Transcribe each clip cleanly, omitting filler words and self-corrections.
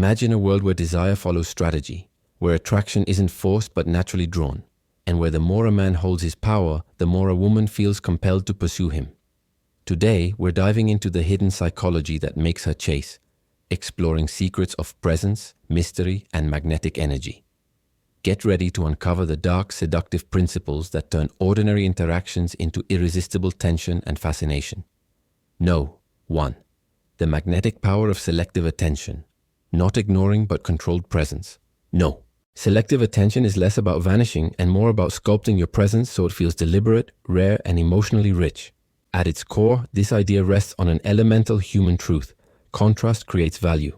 Imagine a world where desire follows strategy, where attraction isn't forced but naturally drawn, and where the more a man holds his power, the more a woman feels compelled to pursue him. Today, we're diving into the hidden psychology that makes her chase, exploring secrets of presence, mystery, and magnetic energy. Get ready to uncover the dark, seductive principles that turn ordinary interactions into irresistible tension and fascination. Know 1. The magnetic power of selective attention. Not ignoring but controlled presence. No. Selective attention is less about vanishing and more about sculpting your presence so it feels deliberate, rare, and emotionally rich. At its core, this idea rests on an elemental human truth. Contrast creates value.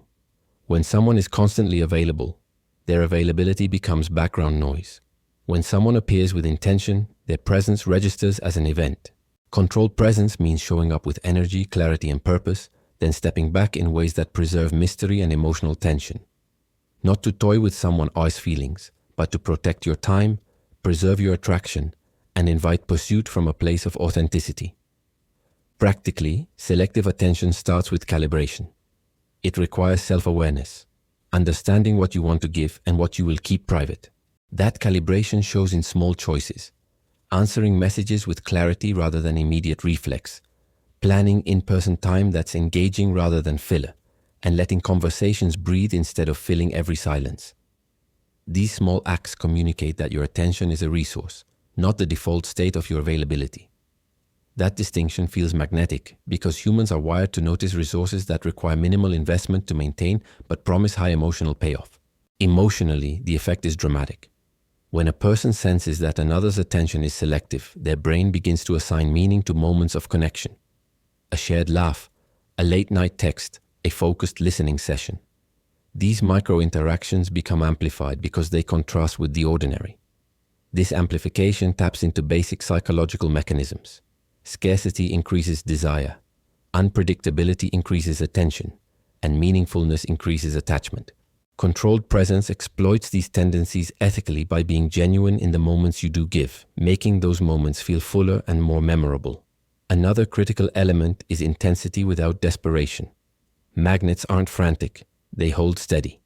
When someone is constantly available, their availability becomes background noise. When someone appears with intention, their presence registers as an event. Controlled presence means showing up with energy, clarity, and purpose, then stepping back in ways that preserve mystery and emotional tension. Not to toy with someone else's feelings, but to protect your time, preserve your attraction, and invite pursuit from a place of authenticity. Practically, selective attention starts with calibration. It requires self-awareness, understanding what you want to give and what you will keep private. That calibration shows in small choices, answering messages with clarity rather than immediate reflex, planning in-person time that's engaging rather than filler, and letting conversations breathe instead of filling every silence. These small acts communicate that your attention is a resource, not the default state of your availability. That distinction feels magnetic because humans are wired to notice resources that require minimal investment to maintain but promise high emotional payoff. Emotionally, the effect is dramatic. When a person senses that another's attention is selective, their brain begins to assign meaning to moments of connection. A shared laugh, a late-night text, a focused listening session. These micro-interactions become amplified because they contrast with the ordinary. This amplification taps into basic psychological mechanisms. Scarcity increases desire, unpredictability increases attention, and meaningfulness increases attachment. Controlled presence exploits these tendencies ethically by being genuine in the moments you do give, making those moments feel fuller and more memorable. Another critical element is intensity without desperation. Magnets aren't frantic, they hold steady.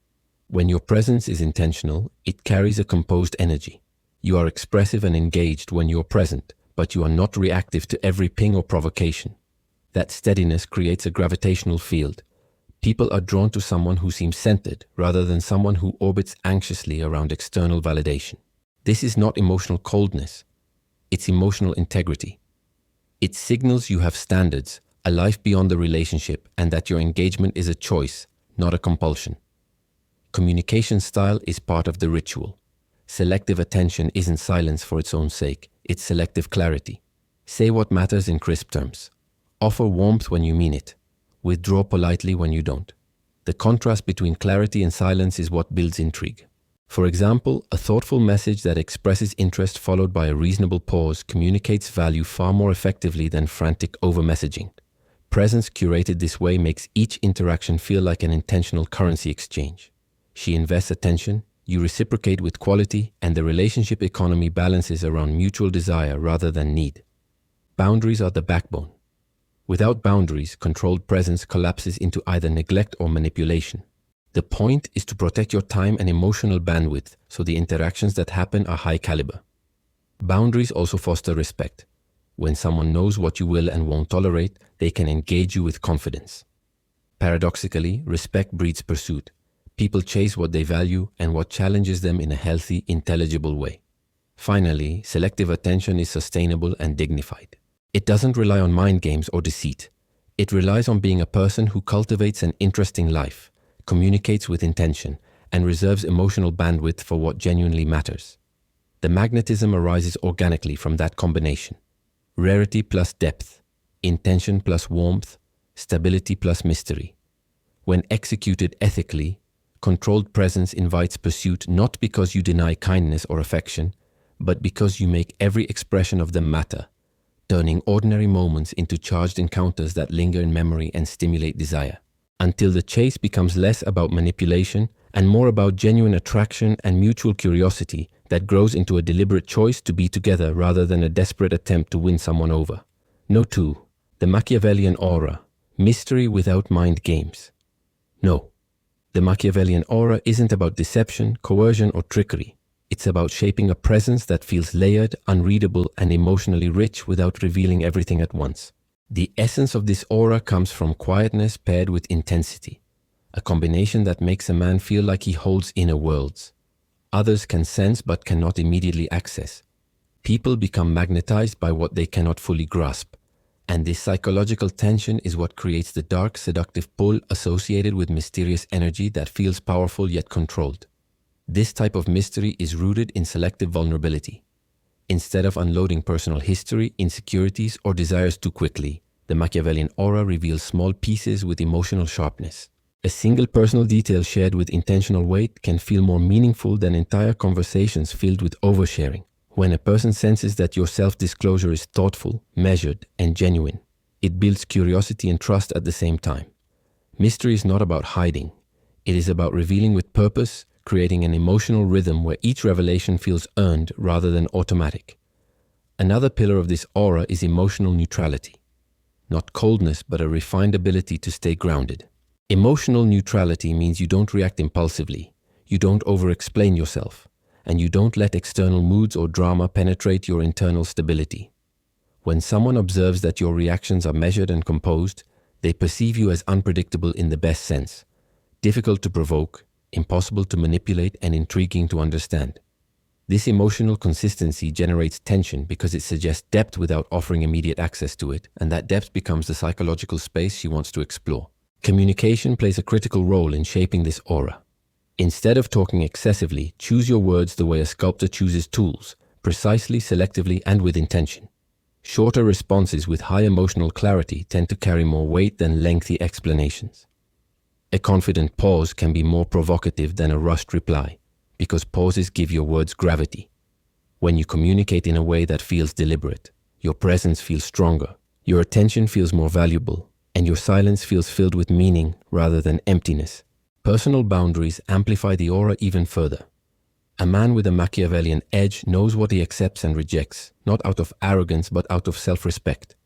When your presence is intentional, it carries a composed energy. You are expressive and engaged when you're present, but you are not reactive to every ping or provocation. That steadiness creates a gravitational field. People are drawn to someone who seems centered rather than someone who orbits anxiously around external validation. This is not emotional coldness, it's emotional integrity. It signals you have standards, a life beyond the relationship, and that your engagement is a choice, not a compulsion. Communication style is part of the ritual. Selective attention isn't silence for its own sake, it's selective clarity. Say what matters in crisp terms. Offer warmth when you mean it. Withdraw politely when you don't. The contrast between clarity and silence is what builds intrigue. For example, a thoughtful message that expresses interest followed by a reasonable pause communicates value far more effectively than frantic over-messaging. Presence curated this way makes each interaction feel like an intentional currency exchange. She invests attention, you reciprocate with quality, and the relationship economy balances around mutual desire rather than need. Boundaries are the backbone. Without boundaries, controlled presence collapses into either neglect or manipulation. The point is to protect your time and emotional bandwidth so the interactions that happen are high caliber. Boundaries also foster respect. When someone knows what you will and won't tolerate, they can engage you with confidence. Paradoxically, respect breeds pursuit. People chase what they value and what challenges them in a healthy, intelligible way. Finally, selective attention is sustainable and dignified. It doesn't rely on mind games or deceit. It relies on being a person who cultivates an interesting life, communicates with intention, and reserves emotional bandwidth for what genuinely matters. The magnetism arises organically from that combination. Rarity plus depth, intention plus warmth, stability plus mystery. When executed ethically, controlled presence invites pursuit not because you deny kindness or affection, but because you make every expression of them matter, turning ordinary moments into charged encounters that linger in memory and stimulate desire, until the chase becomes less about manipulation and more about genuine attraction and mutual curiosity that grows into a deliberate choice to be together rather than a desperate attempt to win someone over. No. 2. The Machiavellian aura, mystery without mind games. No. The Machiavellian aura isn't about deception, coercion, or trickery. It's about shaping a presence that feels layered, unreadable, and emotionally rich without revealing everything at once. The essence of this aura comes from quietness paired with intensity, a combination that makes a man feel like he holds inner worlds. Others can sense but cannot immediately access. People become magnetized by what they cannot fully grasp, and this psychological tension is what creates the dark, seductive pull associated with mysterious energy that feels powerful yet controlled. This type of mystery is rooted in selective vulnerability. Instead of unloading personal history, insecurities, or desires too quickly, the Machiavellian aura reveals small pieces with emotional sharpness. A single personal detail shared with intentional weight can feel more meaningful than entire conversations filled with oversharing. When a person senses that your self-disclosure is thoughtful, measured, and genuine, it builds curiosity and trust at the same time. Mystery is not about hiding. It is about revealing with purpose, creating an emotional rhythm where each revelation feels earned rather than automatic. Another pillar of this aura is emotional neutrality. Not coldness, but a refined ability to stay grounded. Emotional neutrality means you don't react impulsively, you don't over-explain yourself, and you don't let external moods or drama penetrate your internal stability. When someone observes that your reactions are measured and composed, they perceive you as unpredictable in the best sense, difficult to provoke, impossible to manipulate, and intriguing to understand. This emotional consistency generates tension because it suggests depth without offering immediate access to it, and that depth becomes the psychological space she wants to explore. Communication plays a critical role in shaping this aura. Instead of talking excessively, choose your words the way a sculptor chooses tools, precisely, selectively, and with intention. Shorter responses with high emotional clarity tend to carry more weight than lengthy explanations. A confident pause can be more provocative than a rushed reply, because pauses give your words gravity. When you communicate in a way that feels deliberate, your presence feels stronger, your attention feels more valuable, and your silence feels filled with meaning rather than emptiness. Personal boundaries amplify the aura even further. A man with a Machiavellian edge knows what he accepts and rejects, not out of arrogance but out of self-respect.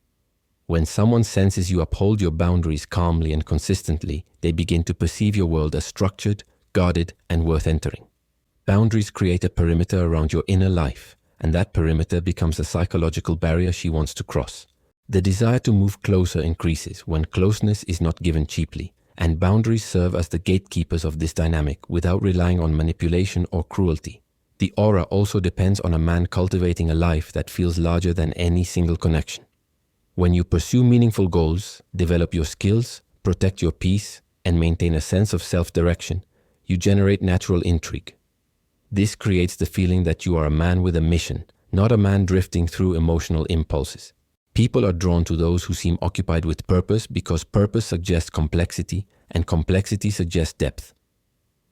When someone senses you uphold your boundaries calmly and consistently, they begin to perceive your world as structured, guarded, and worth entering. Boundaries create a perimeter around your inner life, and that perimeter becomes a psychological barrier she wants to cross. The desire to move closer increases when closeness is not given cheaply, and boundaries serve as the gatekeepers of this dynamic without relying on manipulation or cruelty. The aura also depends on a man cultivating a life that feels larger than any single connection. When you pursue meaningful goals, develop your skills, protect your peace, and maintain a sense of self-direction, you generate natural intrigue. This creates the feeling that you are a man with a mission, not a man drifting through emotional impulses. People are drawn to those who seem occupied with purpose because purpose suggests complexity, and complexity suggests depth.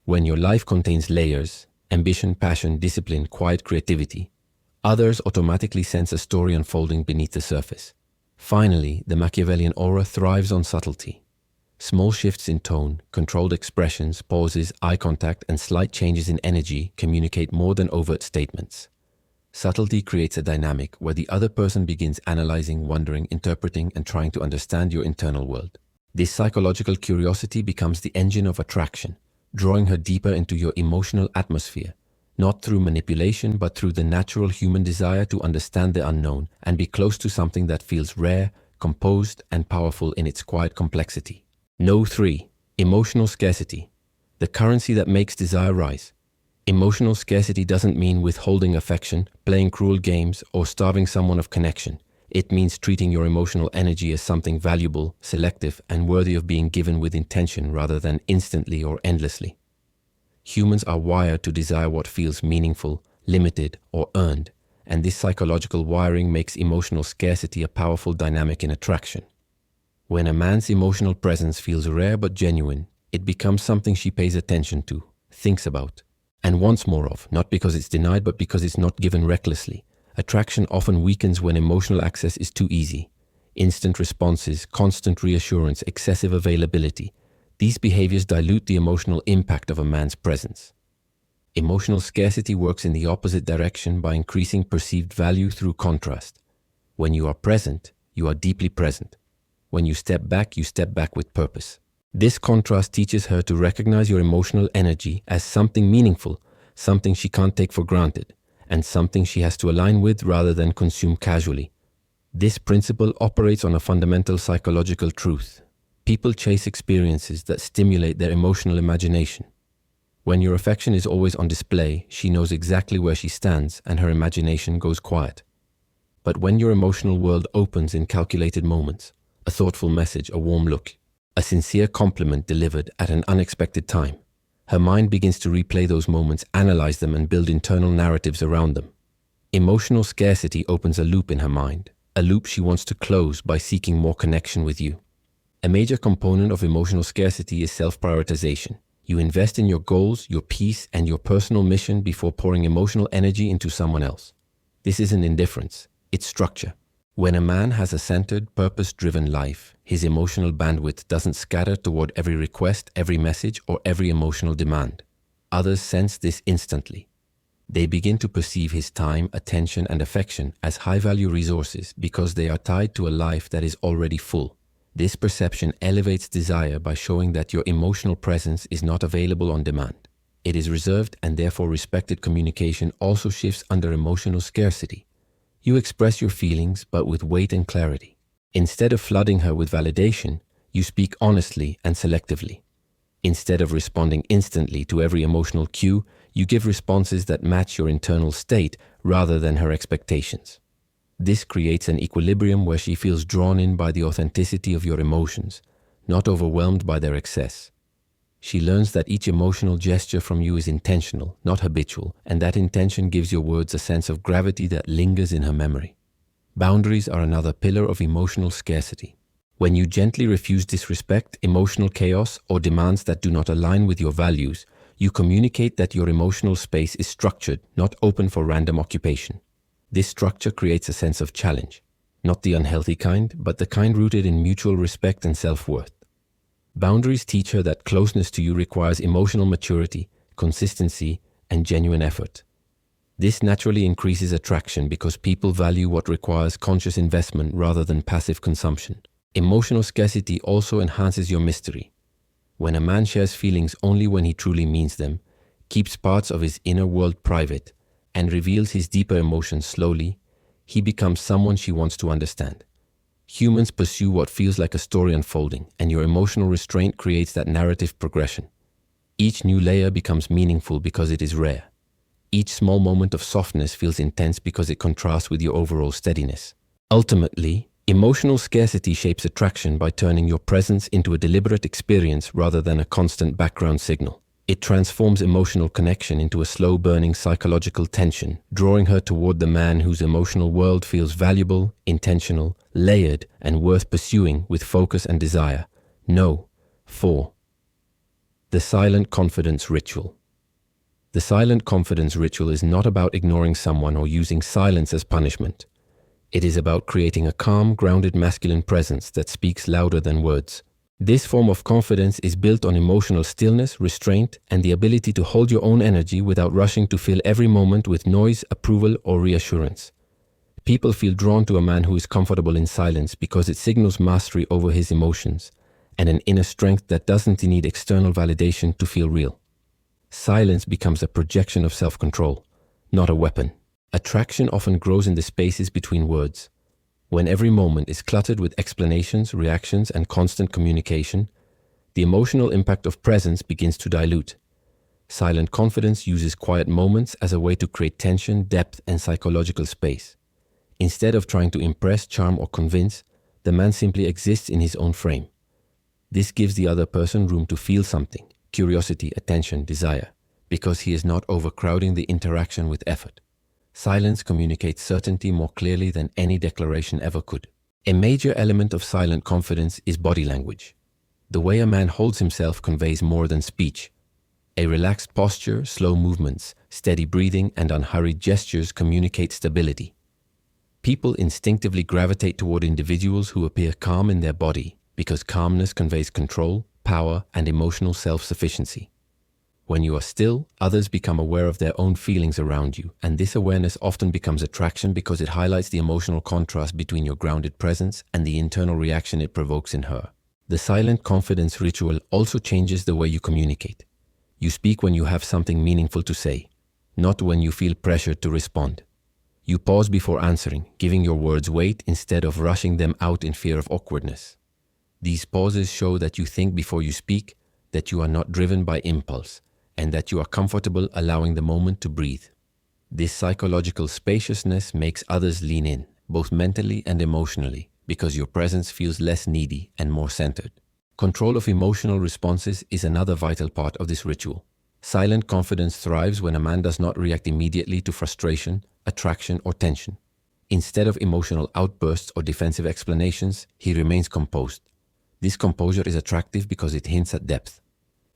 When your life contains layers, ambition, passion, discipline, quiet creativity, others automatically sense a story unfolding beneath the surface. Finally, the Machiavellian aura thrives on subtlety. Small shifts in tone, controlled expressions, pauses, eye contact, and slight changes in energy communicate more than overt statements. Subtlety creates a dynamic where the other person begins analyzing, wondering, interpreting, and trying to understand your internal world. This psychological curiosity becomes the engine of attraction, drawing her deeper into your emotional atmosphere, not through manipulation but through the natural human desire to understand the unknown and be close to something that feels rare, composed, and powerful in its quiet complexity. No. 3. Emotional scarcity, the currency that makes desire rise. Emotional scarcity doesn't mean withholding affection, playing cruel games, or starving someone of connection. It means treating your emotional energy as something valuable, selective, and worthy of being given with intention rather than instantly or endlessly. Humans are wired to desire what feels meaningful, limited, or earned, and this psychological wiring makes emotional scarcity a powerful dynamic in attraction. When a man's emotional presence feels rare but genuine, it becomes something she pays attention to, thinks about, and wants more of, not because it's denied but because it's not given recklessly. Attraction often weakens when emotional access is too easy. Instant responses, constant reassurance, excessive availability. These behaviors dilute the emotional impact of a man's presence. Emotional scarcity works in the opposite direction by increasing perceived value through contrast. When you are present, you are deeply present. When you step back with purpose. This contrast teaches her to recognize your emotional energy as something meaningful, something she can't take for granted, and something she has to align with rather than consume casually. This principle operates on a fundamental psychological truth. People chase experiences that stimulate their emotional imagination. When your affection is always on display, she knows exactly where she stands and her imagination goes quiet. But when your emotional world opens in calculated moments, a thoughtful message, a warm look, a sincere compliment delivered at an unexpected time, her mind begins to replay those moments, analyze them, and build internal narratives around them. Emotional scarcity opens a loop in her mind, a loop she wants to close by seeking more connection with you. A major component of emotional scarcity is self-prioritization. You invest in your goals, your peace, and your personal mission before pouring emotional energy into someone else. This isn't indifference, it's structure. When a man has a centered, purpose-driven life, his emotional bandwidth doesn't scatter toward every request, every message, or every emotional demand. Others sense this instantly. They begin to perceive his time, attention, and affection as high-value resources because they are tied to a life that is already full. This perception elevates desire by showing that your emotional presence is not available on demand. It is reserved, and therefore respected communication also shifts under emotional scarcity. You express your feelings, but with weight and clarity. Instead of flooding her with validation, you speak honestly and selectively. Instead of responding instantly to every emotional cue, you give responses that match your internal state rather than her expectations. This creates an equilibrium where she feels drawn in by the authenticity of your emotions, not overwhelmed by their excess. She learns that each emotional gesture from you is intentional, not habitual, and that intention gives your words a sense of gravity that lingers in her memory. Boundaries are another pillar of emotional scarcity. When you gently refuse disrespect, emotional chaos, or demands that do not align with your values, you communicate that your emotional space is structured, not open for random occupation. This structure creates a sense of challenge, not the unhealthy kind, but the kind rooted in mutual respect and self-worth. Boundaries teach her that closeness to you requires emotional maturity, consistency, and genuine effort. This naturally increases attraction because people value what requires conscious investment rather than passive consumption. Emotional scarcity also enhances your mystery. When a man shares feelings only when he truly means them, keeps parts of his inner world private, and reveals his deeper emotions slowly, he becomes someone she wants to understand. Humans pursue what feels like a story unfolding, and your emotional restraint creates that narrative progression. Each new layer becomes meaningful because it is rare. Each small moment of softness feels intense because it contrasts with your overall steadiness. Ultimately, emotional scarcity shapes attraction by turning your presence into a deliberate experience rather than a constant background signal. It transforms emotional connection into a slow-burning psychological tension, drawing her toward the man whose emotional world feels valuable, intentional, layered, and worth pursuing with focus and desire. 4. The silent confidence ritual. The silent confidence ritual is not about ignoring someone or using silence as punishment. It is about creating a calm, grounded masculine presence that speaks louder than words. This form of confidence is built on emotional stillness, restraint, and the ability to hold your own energy without rushing to fill every moment with noise, approval, or reassurance. People feel drawn to a man who is comfortable in silence because it signals mastery over his emotions and an inner strength that doesn't need external validation to feel real. Silence becomes a projection of self-control, not a weapon. Attraction often grows in the spaces between words. When every moment is cluttered with explanations, reactions, and constant communication, the emotional impact of presence begins to dilute. Silent confidence uses quiet moments as a way to create tension, depth, and psychological space. Instead of trying to impress, charm, or convince, the man simply exists in his own frame. This gives the other person room to feel something, curiosity, attention, desire, because he is not overcrowding the interaction with effort. Silence communicates certainty more clearly than any declaration ever could. A major element of silent confidence is body language. The way a man holds himself conveys more than speech. A relaxed posture, slow movements, steady breathing, and unhurried gestures communicate stability. People instinctively gravitate toward individuals who appear calm in their body because calmness conveys control, power, and emotional self-sufficiency. When you are still, others become aware of their own feelings around you, and this awareness often becomes attraction because it highlights the emotional contrast between your grounded presence and the internal reaction it provokes in her. The silent confidence ritual also changes the way you communicate. You speak when you have something meaningful to say, not when you feel pressured to respond. You pause before answering, giving your words weight instead of rushing them out in fear of awkwardness. These pauses show that you think before you speak, that you are not driven by impulse, and that you are comfortable allowing the moment to breathe. This psychological spaciousness makes others lean in, both mentally and emotionally, because your presence feels less needy and more centered. Control of emotional responses is another vital part of this ritual. Silent confidence thrives when a man does not react immediately to frustration, attraction, or tension. Instead of emotional outbursts or defensive explanations, he remains composed. This composure is attractive because it hints at depth.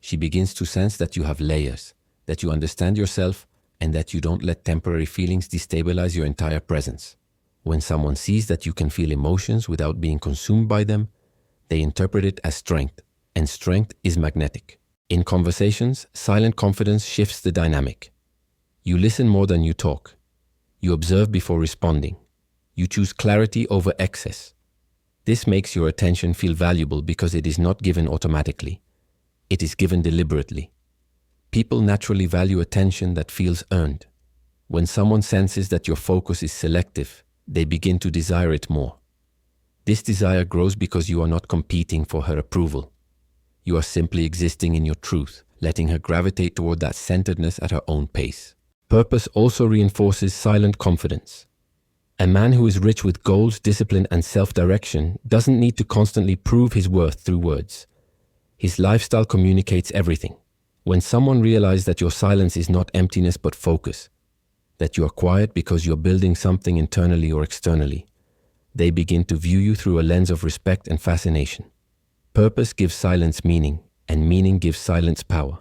She begins to sense that you have layers, that you understand yourself, and that you don't let temporary feelings destabilize your entire presence. When someone sees that you can feel emotions without being consumed by them, they interpret it as strength, and strength is magnetic. In conversations, silent confidence shifts the dynamic. You listen more than you talk. You observe before responding. You choose clarity over excess. This makes your attention feel valuable because it is not given automatically. It is given deliberately. People naturally value attention that feels earned. When someone senses that your focus is selective, they begin to desire it more. This desire grows because you are not competing for her approval. You are simply existing in your truth, letting her gravitate toward that centeredness at her own pace. Purpose also reinforces silent confidence. A man who is rich with goals, discipline, and self-direction doesn't need to constantly prove his worth through words. His lifestyle communicates everything. When someone realizes that your silence is not emptiness but focus, that you are quiet because you're building something internally or externally, they begin to view you through a lens of respect and fascination. Purpose gives silence meaning, and meaning gives silence power.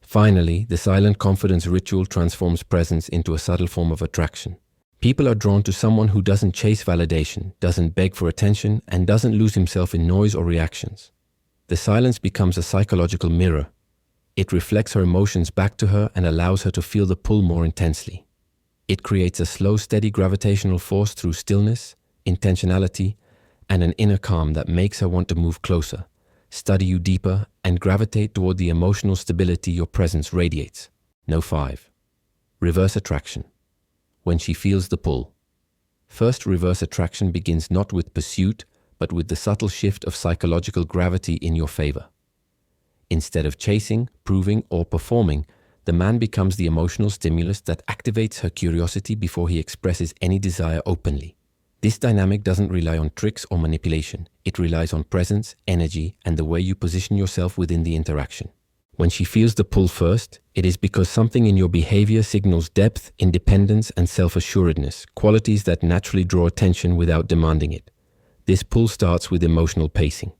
Finally, the silent confidence ritual transforms presence into a subtle form of attraction. People are drawn to someone who doesn't chase validation, doesn't beg for attention, and doesn't lose himself in noise or reactions. The silence becomes a psychological mirror. It reflects her emotions back to her and allows her to feel the pull more intensely. It creates a slow, steady gravitational force through stillness, intentionality, and an inner calm that makes her want to move closer, study you deeper, and gravitate toward the emotional stability your presence radiates. No. 5. Reverse attraction. When she feels the pull. First, reverse attraction begins not with pursuit, but with the subtle shift of psychological gravity in your favor. Instead of chasing, proving, or performing, the man becomes the emotional stimulus that activates her curiosity before he expresses any desire openly. This dynamic doesn't rely on tricks or manipulation. It relies on presence, energy, and the way you position yourself within the interaction. When she feels the pull first, it is because something in your behavior signals depth, independence, and self-assuredness, qualities that naturally draw attention without demanding it. This pull starts with emotional pacing.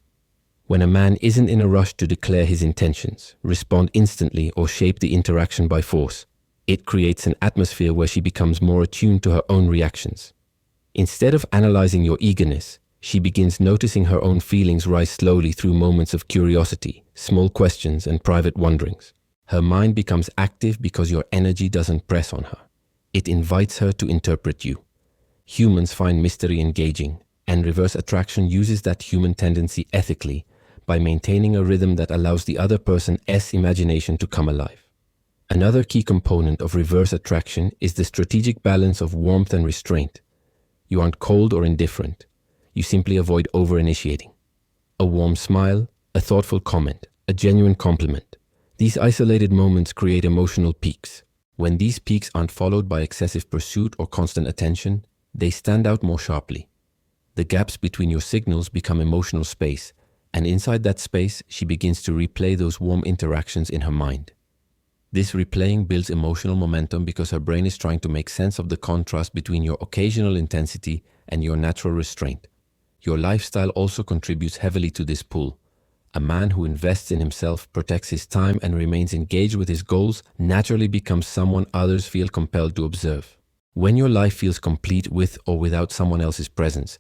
When a man isn't in a rush to declare his intentions, respond instantly, or shape the interaction by force, it creates an atmosphere where she becomes more attuned to her own reactions. Instead of analyzing your eagerness, she begins noticing her own feelings rise slowly through moments of curiosity, small questions, and private wonderings. Her mind becomes active because your energy doesn't press on her. It invites her to interpret you. Humans find mystery engaging, and reverse attraction uses that human tendency ethically by maintaining a rhythm that allows the other person's imagination to come alive. Another key component of reverse attraction is the strategic balance of warmth and restraint. You aren't cold or indifferent. You simply avoid over-initiating. A warm smile, a thoughtful comment, a genuine compliment. These isolated moments create emotional peaks. When these peaks aren't followed by excessive pursuit or constant attention, they stand out more sharply. The gaps between your signals become emotional space, and inside that space, she begins to replay those warm interactions in her mind. This replaying builds emotional momentum because her brain is trying to make sense of the contrast between your occasional intensity and your natural restraint. Your lifestyle also contributes heavily to this pull. A man who invests in himself, protects his time, and remains engaged with his goals naturally becomes someone others feel compelled to observe. When your life feels complete with or without someone else's presence,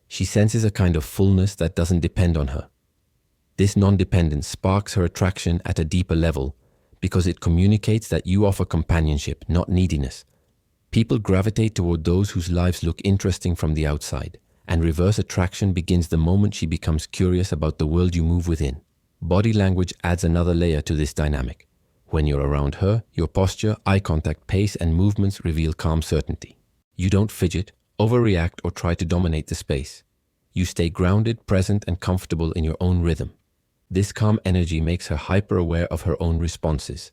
she senses a kind of fullness that doesn't depend on her. This non-dependence sparks her attraction at a deeper level because it communicates that you offer companionship, not neediness. People gravitate toward those whose lives look interesting from the outside, and reverse attraction begins the moment she becomes curious about the world you move within. Body language adds another layer to this dynamic. When you're around her, your posture, eye contact, pace, and movements reveal calm certainty. You don't fidget, overreact, or try to dominate the space. You stay grounded, present, and comfortable in your own rhythm. This calm energy makes her hyper-aware of her own responses.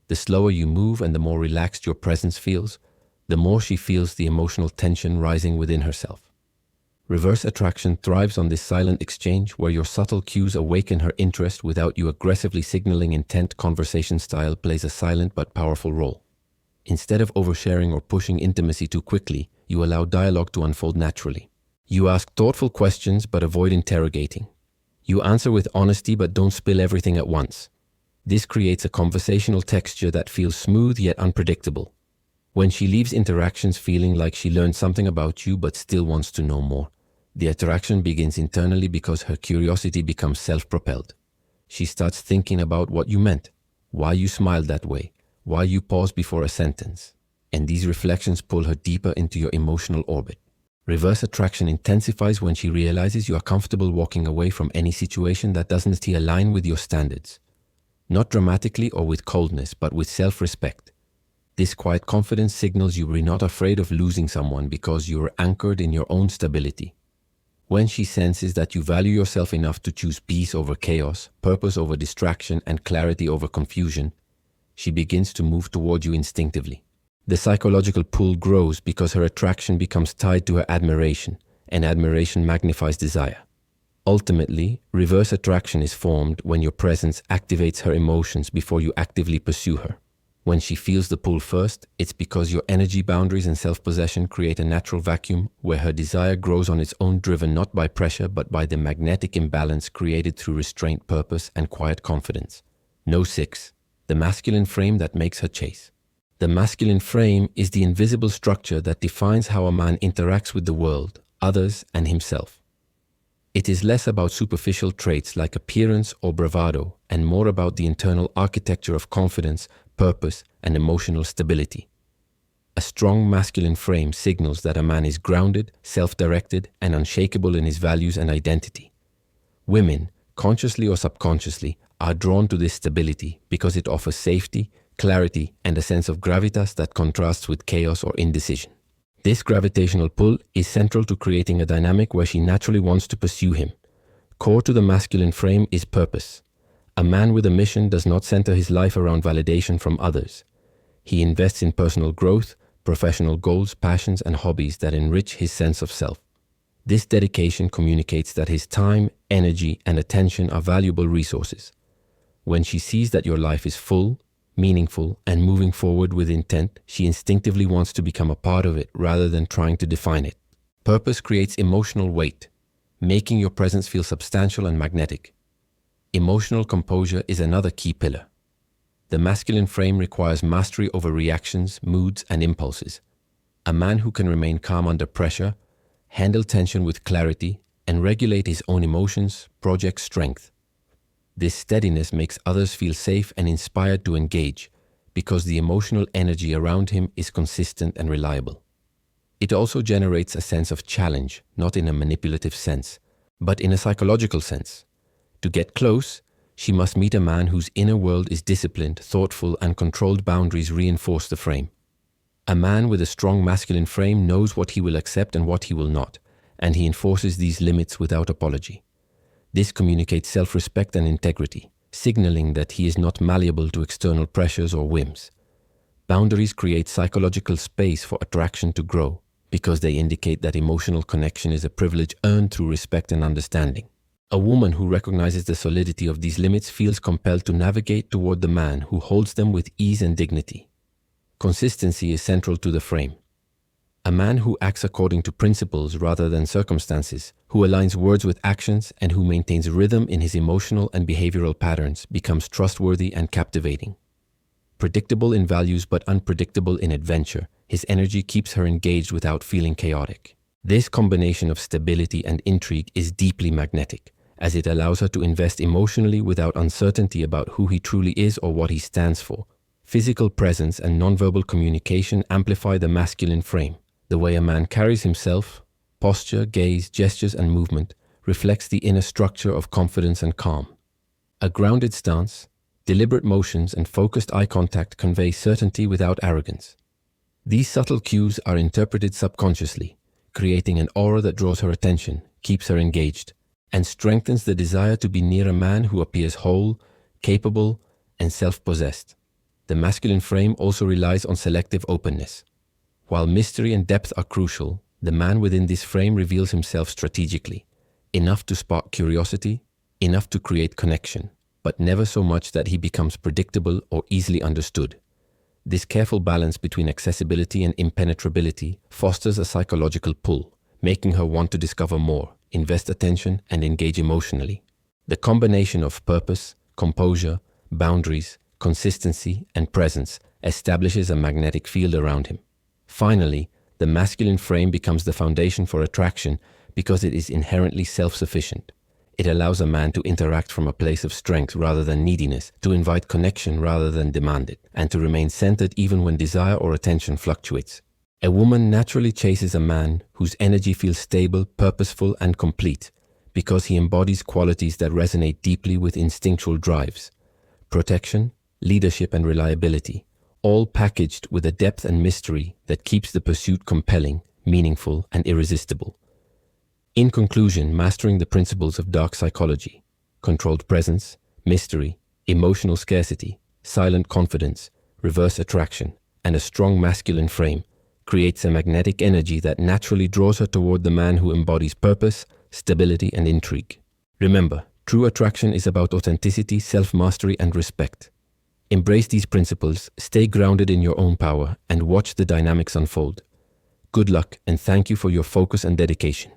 The slower you move and the more relaxed your presence feels, the more she feels the emotional tension rising within herself. Reverse attraction thrives on this silent exchange where your subtle cues awaken her interest without you aggressively signaling intent. Conversation style plays a silent but powerful role. Instead of oversharing or pushing intimacy too quickly, you allow dialogue to unfold naturally. You ask thoughtful questions but avoid interrogating. You answer with honesty but don't spill everything at once. This creates a conversational texture that feels smooth yet unpredictable. When she leaves interactions feeling like she learned something about you but still wants to know more, the attraction begins internally because her curiosity becomes self-propelled. She starts thinking about what you meant, why you smiled that way, why you paused before a sentence, and these reflections pull her deeper into your emotional orbit. Reverse attraction intensifies when she realizes you are comfortable walking away from any situation that doesn't align with your standards. Not dramatically or with coldness, but with self-respect. This quiet confidence signals you are not afraid of losing someone because you are anchored in your own stability. When she senses that you value yourself enough to choose peace over chaos, purpose over distraction, and clarity over confusion, she begins to move toward you instinctively. The psychological pull grows because her attraction becomes tied to her admiration, and admiration magnifies desire. Ultimately, reverse attraction is formed when your presence activates her emotions before you actively pursue her. When she feels the pull first, it's because your energy boundaries and self-possession create a natural vacuum where her desire grows on its own, driven not by pressure but by the magnetic imbalance created through restraint, purpose, and quiet confidence. No 6. The masculine frame that makes her chase. The masculine frame is the invisible structure that defines how a man interacts with the world, others, and himself. It is less about superficial traits like appearance or bravado and more about the internal architecture of confidence, purpose, and emotional stability. A strong masculine frame signals that a man is grounded, self-directed, and unshakable in his values and identity. Women, consciously or subconsciously, are drawn to this stability because it offers safety, clarity, and a sense of gravitas that contrasts with chaos or indecision. This gravitational pull is central to creating a dynamic where she naturally wants to pursue him. Core to the masculine frame is purpose. A man with a mission does not center his life around validation from others. He invests in personal growth, professional goals, passions, and hobbies that enrich his sense of self. This dedication communicates that his time, energy, and attention are valuable resources. When she sees that your life is full, meaningful, and moving forward with intent, she instinctively wants to become a part of it rather than trying to define it. Purpose creates emotional weight, making your presence feel substantial and magnetic. Emotional composure is another key pillar. The masculine frame requires mastery over reactions, moods, and impulses. A man who can remain calm under pressure, handle tension with clarity, and regulate his own emotions projects strength. This steadiness makes others feel safe and inspired to engage because the emotional energy around him is consistent and reliable. It also generates a sense of challenge, not in a manipulative sense, but in a psychological sense. To get close, she must meet a man whose inner world is disciplined, thoughtful, and controlled. Boundaries reinforce the frame. A man with a strong masculine frame knows what he will accept and what he will not, and he enforces these limits without apology. This communicates self-respect and integrity, signaling that he is not malleable to external pressures or whims. Boundaries create psychological space for attraction to grow because they indicate that emotional connection is a privilege earned through respect and understanding. A woman who recognizes the solidity of these limits feels compelled to navigate toward the man who holds them with ease and dignity. Consistency is central to the frame. A man who acts according to principles rather than circumstances, who aligns words with actions, and who maintains rhythm in his emotional and behavioral patterns becomes trustworthy and captivating. Predictable in values but unpredictable in adventure, his energy keeps her engaged without feeling chaotic. This combination of stability and intrigue is deeply magnetic, as it allows her to invest emotionally without uncertainty about who he truly is or what he stands for. Physical presence and nonverbal communication amplify the masculine frame. The way a man carries himself, posture, gaze, gestures, and movement reflects the inner structure of confidence and calm. A grounded stance, deliberate motions, and focused eye contact convey certainty without arrogance. These subtle cues are interpreted subconsciously, creating an aura that draws her attention, keeps her engaged, and strengthens the desire to be near a man who appears whole, capable, and self-possessed. The masculine frame also relies on selective openness. While mystery and depth are crucial, the man within this frame reveals himself strategically, enough to spark curiosity, enough to create connection, but never so much that he becomes predictable or easily understood. This careful balance between accessibility and impenetrability fosters a psychological pull, making her want to discover more, invest attention, and engage emotionally. The combination of purpose, composure, boundaries, consistency, and presence establishes a magnetic field around him. Finally, the masculine frame becomes the foundation for attraction because it is inherently self-sufficient. It allows a man to interact from a place of strength rather than neediness, to invite connection rather than demand it, and to remain centered even when desire or attention fluctuates. A woman naturally chases a man whose energy feels stable, purposeful, and complete because he embodies qualities that resonate deeply with instinctual drives: protection, leadership, and reliability, all packaged with a depth and mystery that keeps the pursuit compelling, meaningful, and irresistible. In conclusion, mastering the principles of dark psychology, controlled presence, mystery, emotional scarcity, silent confidence, reverse attraction, and a strong masculine frame creates a magnetic energy that naturally draws her toward the man who embodies purpose, stability, and intrigue. Remember, true attraction is about authenticity, self-mastery, and respect. Embrace these principles, stay grounded in your own power, and watch the dynamics unfold. Good luck, and thank you for your focus and dedication.